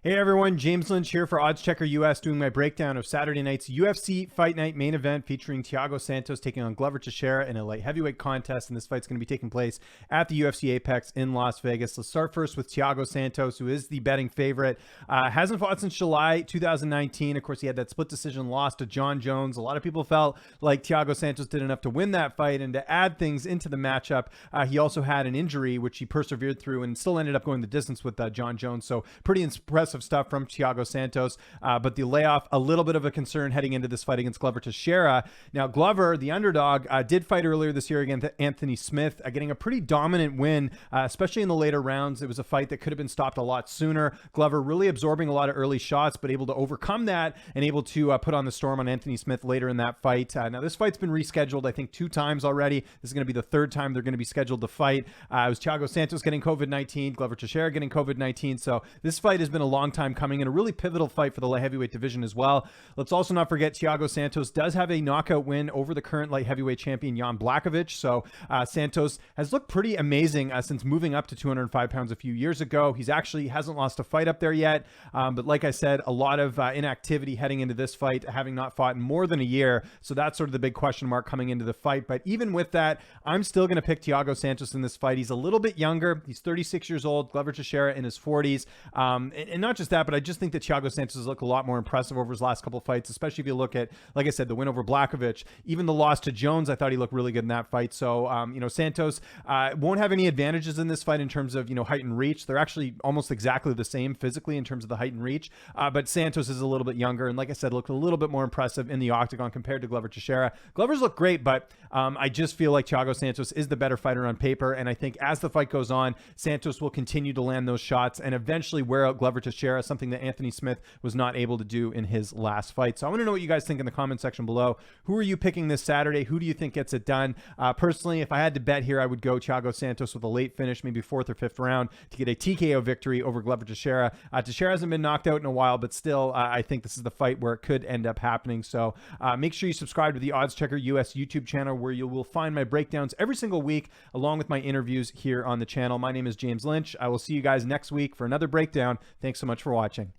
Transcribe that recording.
Hey everyone, James Lynch here for OddsChecker US, doing my breakdown of Saturday night's UFC Fight Night main event featuring Thiago Santos taking on Glover Teixeira in a light heavyweight contest, and this fight's going to be taking place at the UFC Apex in Las Vegas. Let's start first with Thiago Santos, who is the betting favorite. Hasn't fought since July 2019. Of course, he had that split decision loss to John Jones. A lot of people felt like Thiago Santos did enough to win that fight, and to add things into the matchup, he also had an injury, which he persevered through and still ended up going the distance with John Jones. So pretty impressive stuff from Thiago Santos, but the layoff, a little bit of a concern heading into this fight against Glover Teixeira. Now, Glover, the underdog, did fight earlier this year against Anthony Smith, getting a pretty dominant win, especially in the later rounds. It was a fight that could have been stopped a lot sooner. Glover really absorbing a lot of early shots, but able to overcome that and able to put on the storm on Anthony Smith later in that fight. Now, this fight's been rescheduled, I think, 2 times already. This is going to be the 3rd time they're going to be scheduled to fight. It was Thiago Santos getting COVID-19, Glover Teixeira getting COVID-19. So this fight has been a long time coming, in a really pivotal fight for the light heavyweight division as well. Let's also not forget Thiago Santos does have a knockout win over the current light heavyweight champion Jan Blachowicz. So Santos has looked pretty amazing since moving up to 205 pounds a few years ago. He's actually hasn't lost a fight up there yet, but like I said, a lot of inactivity heading into this fight, having not fought in more than a year. So that's sort of the big question mark coming into the fight. But even with that, I'm still going to pick Thiago Santos in this fight. He's a little bit younger. He's 36 years old. Glover Teixeira in his 40s. And not just that, but I just think that Thiago Santos has looked a lot more impressive over his last couple of fights, especially if you look at, like I said, the win over Blachowicz, even the loss to Jones. I thought he looked really good in that fight. So, Santos won't have any advantages in this fight in terms of, height and reach. They're actually almost exactly the same physically in terms of the height and reach. But Santos is a little bit younger. And like I said, looked a little bit more impressive in the octagon compared to Glover Teixeira. Glover's looked great, but I just feel like Thiago Santos is the better fighter on paper. And I think as the fight goes on, Santos will continue to land those shots and eventually wear out Glover Teixeira, something that Anthony Smith was not able to do in his last fight. So I want to know what you guys think in the comment section below. Who are you picking this Saturday? Who do you think gets it done? Personally, if I had to bet here, I would go Thiago Santos with a late finish, maybe 4th or 5th round, to get a TKO victory over Glover Teixeira. Teixeira hasn't been knocked out in a while, but still, I think this is the fight where it could end up happening. So make sure you subscribe to the OddsChecker US YouTube channel, where you will find my breakdowns every single week, along with my interviews here on the channel. My name is James Lynch. I will see you guys next week for another breakdown. Thanks so much for watching.